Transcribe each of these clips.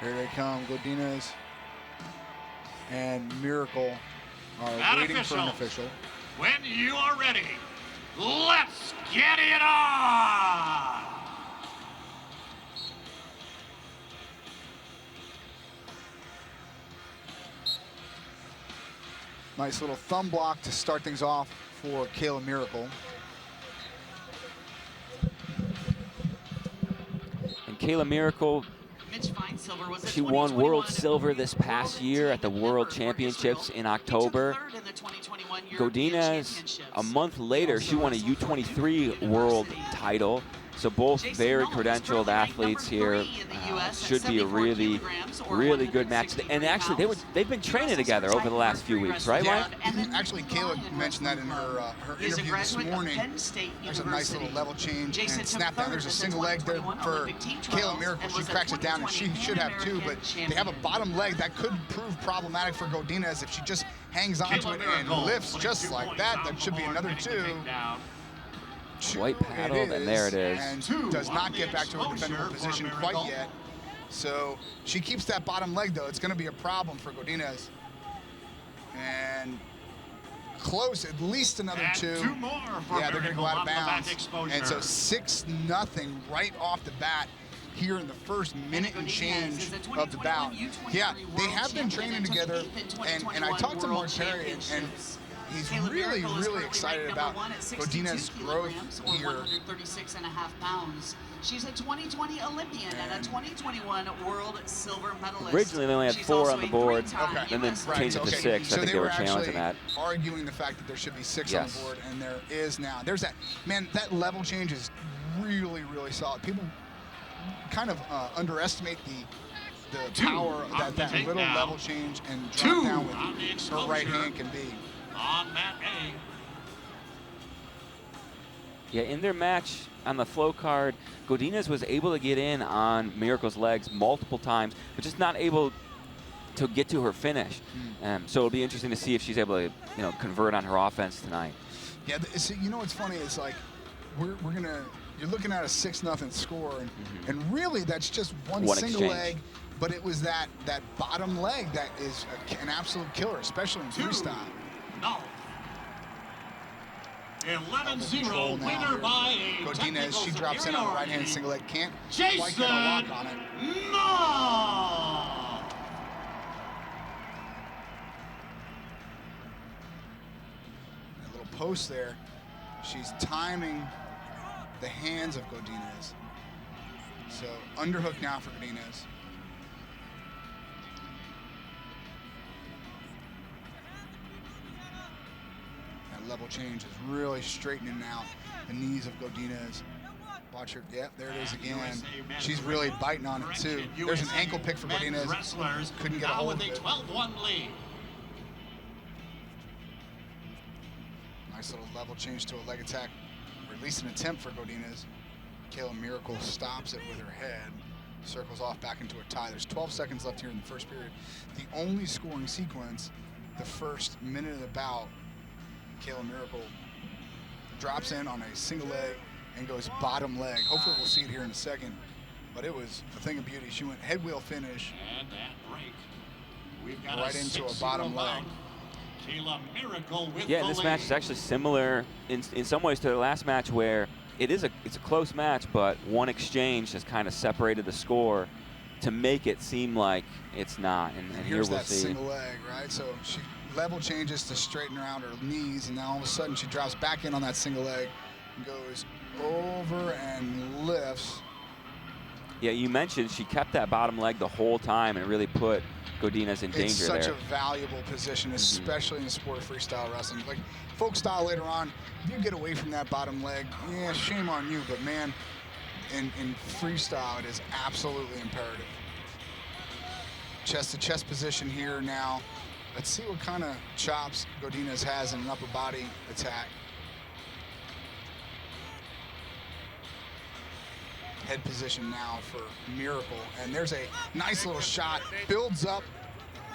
Here they come, Godinez and Miracle are waiting for an official. When you are ready, let's get it on! Nice little thumb block to start things off for Kayla Miracle. And Kayla Miracle, she won World Silver this past year at the World Championships in October. Godinez, a month later, she won a U23 World title. So both very credentialed athletes here. Should be a really, really good match. And actually, they've been training together over the last few weeks, right, Mike? Yeah, actually, Kayla mentioned that in her interview this morning. There's a nice little level change and snap down. There's a single leg there for Kayla Miracle. She cracks it down, and she should have two, but they have a bottom leg that could prove problematic for Godinez if she just hangs onto it and lifts just like that. That should be another two. White paddle, and there it is. And does not get back to her defendable position quite yet. So she keeps that bottom leg, though. It's going to be a problem for Godinez. And close, at least another two. Yeah, they're going to go out of bounds. And so 6-0 right off the bat here in the first minute and change of the bout. Yeah, they have been training together, and I talked to Mark Perry, and he's really, really excited about Godinez's growth here. She's a 2020 Olympian and a 2021 World Silver Medalist. Originally, they only had 4 on the board, and then changed it to 6. So I think they were challenging that. Arguing the fact that there should be 6 on the board, and there is now. There's that, man, that level change is really, really solid. People kind of underestimate the power that little level change and drop down with her right hand can be. On mat A. Yeah, in their match on the flow card, Godinez was able to get in on Miracle's legs multiple times, but just not able to get to her finish. So it'll be interesting to see if she's able to, convert on her offense tonight. Yeah, you know what's funny is like you're looking at a 6-0 score, and really that's just one single exchange. leg. But it was that bottom leg that is an absolute killer, especially in freestyle. No. 11-0 winner by Godinez, she drops in on the right hand single leg. Can't quite get a lock on it. No. That little post there. She's timing the hands of Godinez. So underhook now for Godinez. Level change is really straightening out the knees of Godinez. Watch her. Yep, there it is again. She's really biting on it too. There's an ankle pick for Godinez. Couldn't get a hold of it. 12-1 lead. Nice little level change to a leg attack, or at least an attempt for Godinez. Kayla Miracle stops it with her head, circles off back into a tie. There's 12 seconds left here in the first period. The only scoring sequence, the first minute of the bout. Kayla Miracle drops in on a single leg and goes bottom leg. Hopefully we'll see it here in a second, but it was a thing of beauty. She went head wheel finish and that break. We've got right into a bottom leg. Kayla Miracle with and this match is actually similar in some ways to the last match, where it's a close match, but one exchange has kind of separated the score to make it seem like it's not. And here we'll that see. Single leg, right? So she level changes to straighten her out her knees, and now all of a sudden she drops back in on that single leg and goes over and lifts. Yeah, you mentioned she kept that bottom leg the whole time and really put Godinez in danger there. It's such a valuable position, especially in the sport of freestyle wrestling. Like folk style later on, if you get away from that bottom leg, yeah, shame on you, but man, in freestyle it is absolutely imperative. Chest to chest position here now. Let's see what kind of chops Godinez has in an upper body attack. Head position now for Miracle. And there's a nice little shot. Builds up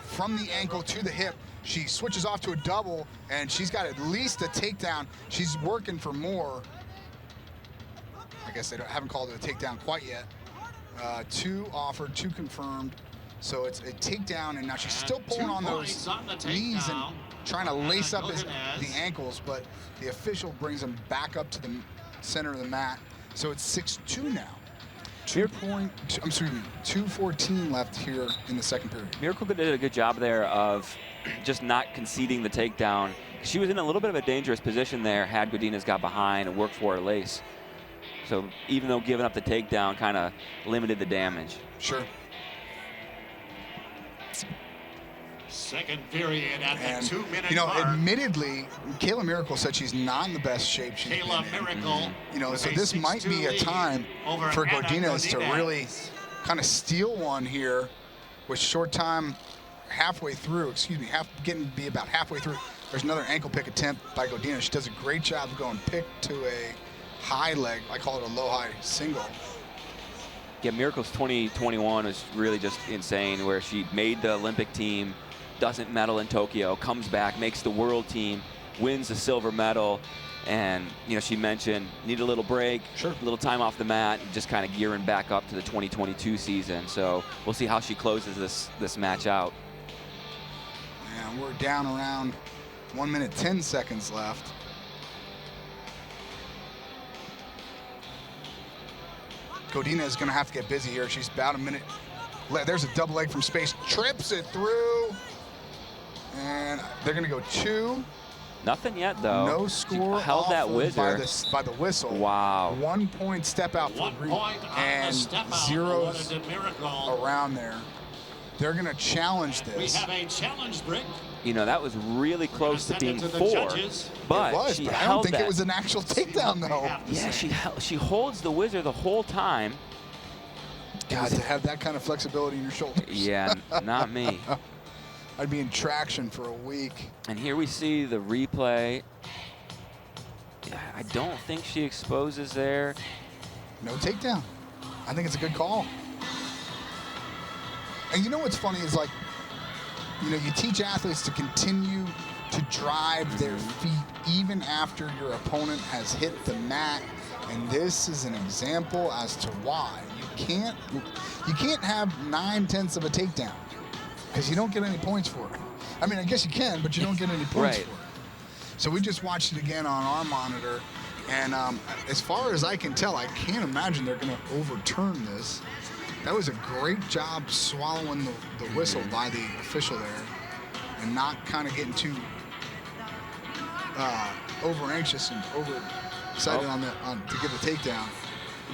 from the ankle to the hip. She switches off to a double, and she's got at least a takedown. She's working for more. I guess they haven't called it a takedown quite yet. 2 offered, 2 confirmed. So it's a takedown, and now she's still pulling 2 on points those on the knees and takedown. trying to lace up Godinez. the ankles, but the official brings him back up to the center of the mat. So it's 6-2 now. 2:14 left here in the second period. Miracle did a good job there of just not conceding the takedown. She was in a little bit of a dangerous position there had Godinez got behind and worked for her lace. So even though giving up the takedown kind of limited the damage. Sure. Second period at And, the 2-minute you know, mark. admittedly, Kayla Miracle said she's not in the best shape she's Kayla been in. Miracle. You know, with so a this might 6-2 be a lead time over for Anna Godinez to Godinez. really kind of steal one here with short time halfway through, getting to be about halfway through. There's another ankle pick attempt by Godinez. She does a great job of going pick to a high leg. I call it a low-high single. Yeah, Miracle's 2021 was really just insane, where she made the Olympic team, doesn't medal in Tokyo, comes back, makes the world team, wins the silver medal, and you know she mentioned need a little break, Sure. a little time off the mat, and just kind of gearing back up to the 2022 season. So we'll see how she closes this match out. And we're down around 1 minute 10 seconds left. Godinez is going to have to get busy here. She's about a minute. There's a double leg from space. Trips it through. And they're going to go 2. Nothing yet, though. No She score held that whizzer. by the whistle. Wow. 1 point step out for 1 Green. point on And the step out zeros awarded to Miracle. around there. They're going to challenge We this. have a challenge break. You know, that was really close to send being it to the 4, judges. but It was, she but I held don't think that. it was an actual takedown, though. Yeah, she holds the whizzer the whole time. God, to have that kind of flexibility in your shoulders. Yeah, not me. I'd be in traction for a week. And here we see the replay. I don't think she exposes there. No takedown. I think it's a good call. And you know what's funny is, like, you know, you teach athletes to continue to drive their feet even after your opponent has hit the mat. And this is an example as to why you can't have 9/10 of a takedown because you don't get any points for it. I mean, I guess you can, but you don't get any points Right. for it. So we just watched it again on our monitor, and as far as I can tell, I can't imagine they're going to overturn this. That was a great job swallowing the whistle by the official there and not kind of getting too over anxious and over excited to give a takedown.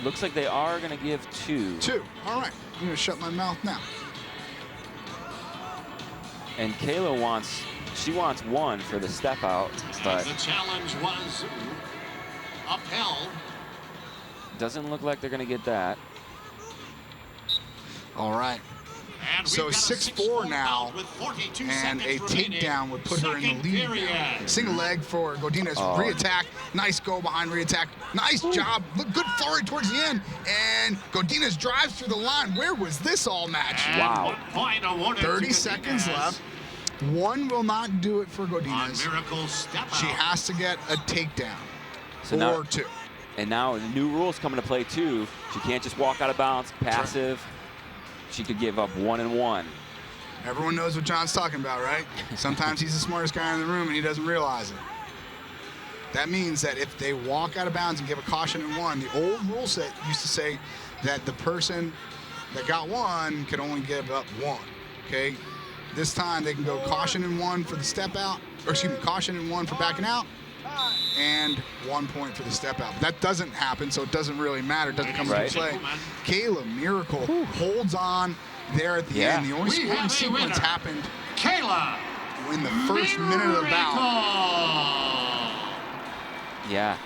Looks like they are going to give 2. 2. All right. I'm going to shut my mouth now. And Kayla wants 1 for the step out, but The challenge was upheld. doesn't look like they're going to get that. All right. And So we've got a 6-4 now, with 42 and a seconds remaining. takedown would put her in the Second lead period. now. Single leg for Godinez. Oh. Re-attack. Nice go behind re-attack. Nice job. Look, good flurry towards the end. And Godinez drives through the line. Where was this all match? And Wow. 1 point awarded 30 to seconds Godinez. left. 1 will not do it for On Godinez. Miracle step She out. has to get a takedown. So or now, 2. and now the new rules come into play too. She can't just walk out of bounds, passive. She could give up 1 and 1. Everyone knows what John's talking about, right? Sometimes he's the smartest guy in the room and he doesn't realize it. That means that if they walk out of bounds and give a caution in 1, the old rule set used to say that the person that got 1 could only give up 1, okay? This time they can go caution in 1 for the step out, or excuse me, caution in 1 for backing out, and 1 point for the step out. But that doesn't happen, so it doesn't really matter. It doesn't come Right. into play. Kayla Miracle holds on there at the Yeah. end. The only We scoring have a sequence winner. happened Kayla in the first minute of the bout. Miracle. Yeah,